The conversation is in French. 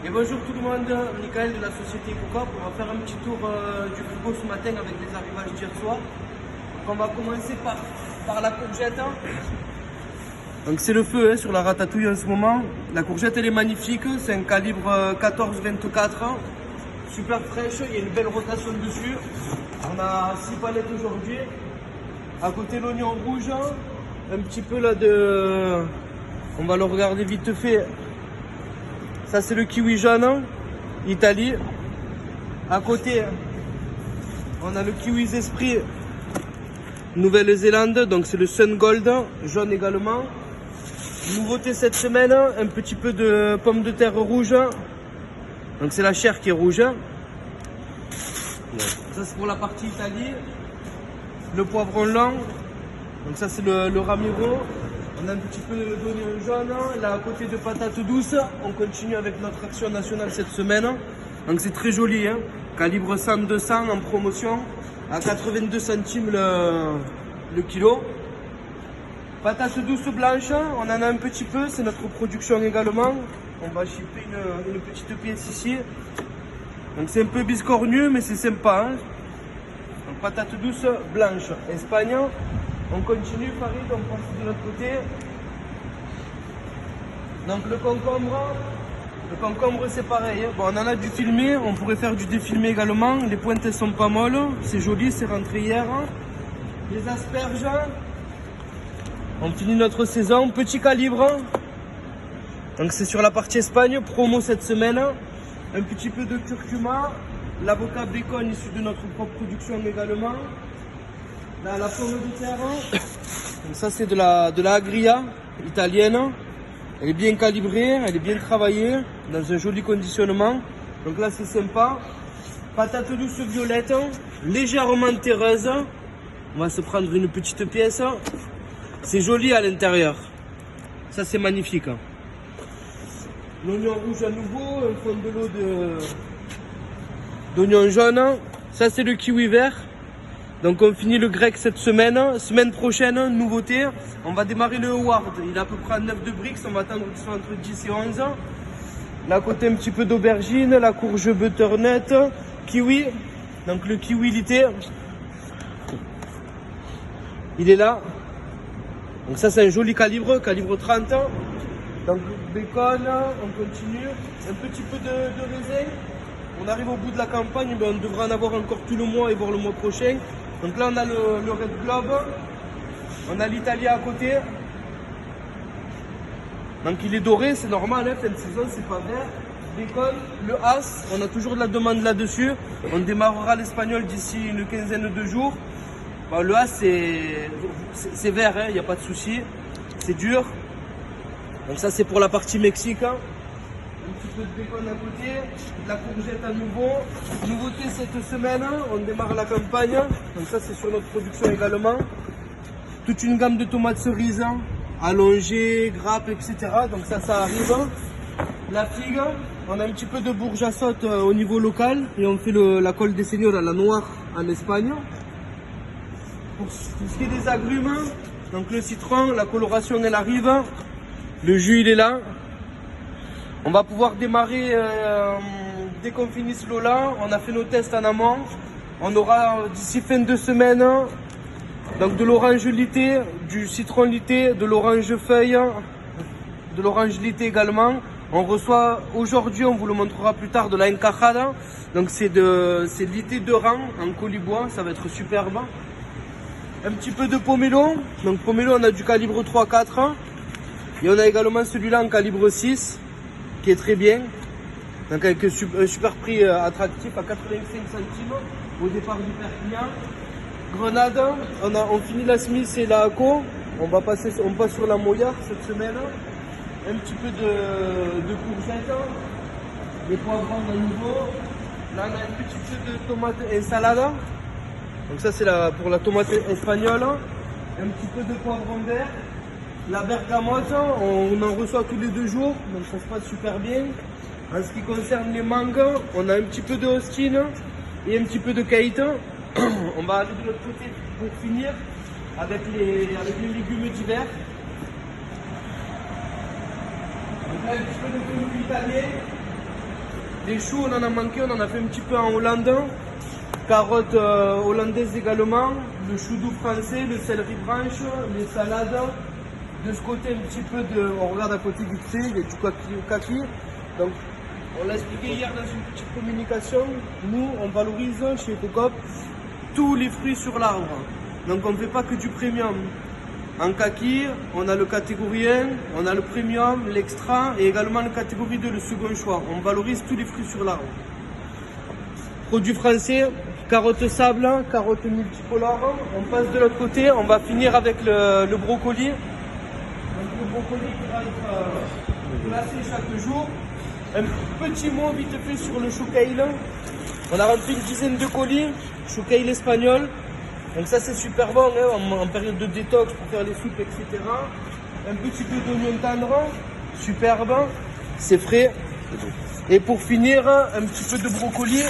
Et bonjour tout le monde, Michael de la société Coca. On va faire un petit tour du frigo ce matin avec les arrivages d'hier soir. Donc on va commencer par la courgette. Donc c'est le feu sur la ratatouille en ce moment. La courgette elle est magnifique, c'est un calibre 14-24. Super fraîche, il y a une belle rotation dessus. On a 6 palettes aujourd'hui. À côté l'oignon rouge, un petit peu là de... On va le regarder vite fait. Ça c'est le kiwi jaune, Italie. À côté, on a le kiwi esprit, Nouvelle-Zélande, donc c'est le Sun Gold, jaune également. Nouveauté cette semaine, un petit peu de pommes de terre rouge. Donc c'est la chair qui est rouge. Ça c'est pour la partie Italie. Le poivron lent, donc ça c'est le Ramiro. On a un petit peu d'oignon jaune. Là à côté de patates douces, on continue avec notre action nationale cette semaine. Donc c'est très joli, hein. Calibre 100-200 en promotion à 82 centimes le kilo. Patates douces blanches, on en a un petit peu, c'est notre production également. On va shipper une petite pièce ici. Donc c'est un peu biscornu mais c'est sympa, hein. Donc patates douces blanches, Espagne. On continue Farid, on passe de l'autre côté. Donc le concombre c'est pareil, hein. Bon, on en a du filmé, on pourrait faire du défilmé également. Les pointes elles sont pas molles, c'est joli, c'est rentré hier. Les asperges, on finit notre saison, petit calibre. Donc c'est sur la partie Espagne, promo cette semaine. Un petit peu de curcuma, l'avocat bacon issu de notre propre production également. Là, la pomme de terre, donc ça c'est de la agria italienne. Elle est bien calibrée, elle est bien travaillée, dans un joli conditionnement. Donc là c'est sympa. Patates douces violettes, légèrement terreuse. On va se prendre une petite pièce. C'est joli à l'intérieur. Ça c'est magnifique. L'oignon rouge à nouveau, un fond de l'eau d'oignon jaune. Ça c'est le kiwi vert. Donc on finit le grec cette semaine. Semaine prochaine, nouveauté, on va démarrer le Howard. Il a à peu près 9 de briques, on va attendre qu'il soit entre 10 et 11. Là à côté un petit peu d'aubergine, la courge butternut, kiwi. Donc le kiwi lité, il est là. Donc ça c'est un joli calibre 30. Donc bacon, on continue. Un petit peu de raisin. On arrive au bout de la campagne, mais on devra en avoir encore tout le mois et voir le mois prochain. Donc là on a le Red Globe, on a l'Italie à côté. Donc il est doré, c'est normal, hein, fin de saison, c'est pas vert. Bacon, le As, on a toujours de la demande là-dessus. On démarrera l'espagnol d'ici une quinzaine de jours. Bon, le As c'est vert, il n'y a pas de souci, c'est dur. Donc ça c'est pour la partie Mexique. Un petit peu de bacon à côté, de la courgette à nouveau. Nouveauté cette semaine, on démarre la campagne. Donc ça c'est sur notre production également. Toute une gamme de tomates cerises, allongées, grappes, etc. Donc ça arrive. La figue, on a un petit peu de bourge à saute au niveau local. Et on fait la colle des seigneurs à la noire en Espagne. Pour ce qui est des agrumes, donc le citron, la coloration elle arrive. Le jus il est là. On va pouvoir démarrer dès qu'on finisse Lola. On a fait nos tests en amont. On aura d'ici fin de semaine donc de l'orange lité, du citron lité, de l'orange feuille, de l'orange lité également. On reçoit aujourd'hui, on vous le montrera plus tard, de la encajada. Donc c'est lité de rang en colibois, ça va être superbe. Un petit peu de pomelo. Donc pomelo on a du calibre 3-4. Et on a également celui-là en calibre 6. Qui est très bien, donc avec un super prix attractif à 85 centimes au départ du Perpignan. Grenade, on finit la Smith et la Aco, on passe sur la Moyard cette semaine. Un petit peu de courgettes, des poivrons à nouveau. Là on a un petit peu de tomate ensalada, donc ça c'est pour la tomate espagnole. Un petit peu de poivron vert. La bergamote, on en reçoit tous les 2 jours, donc ça se passe super bien. En ce qui concerne les mangues, on a un petit peu de Austin et un petit peu de Kate. On va aller de l'autre côté pour finir avec les légumes d'hiver. Donc là, un petit peu de fenouil italien. Les choux, on en a manqué, on en a fait un petit peu en Hollande. Carottes hollandaises également. Le chou doux français, le céleri branche, les salades. De ce côté, un petit peu de. On regarde à côté vite fait, il y a du kaki. Donc, on l'a expliqué hier dans une petite communication. Nous, on valorise chez Ecocop tous les fruits sur l'arbre. Donc, on ne fait pas que du premium. En kaki, on a le catégorie 1, on a le premium, l'extra et également le catégorie 2, le second choix. On valorise tous les fruits sur l'arbre. Produits français, carottes sable, carottes multicolores. On passe de l'autre côté, on va finir avec le brocoli. Donc, le brocoli qui va être glacé chaque jour. Un petit mot vite fait sur le chou kale. On a rempli une dizaine de colis, chou kale espagnol. Donc ça c'est super bon hein, en période de détox pour faire les soupes, etc. Un petit peu d'oignon tendre, superbe, c'est frais. Et pour finir, un petit peu de brocoli.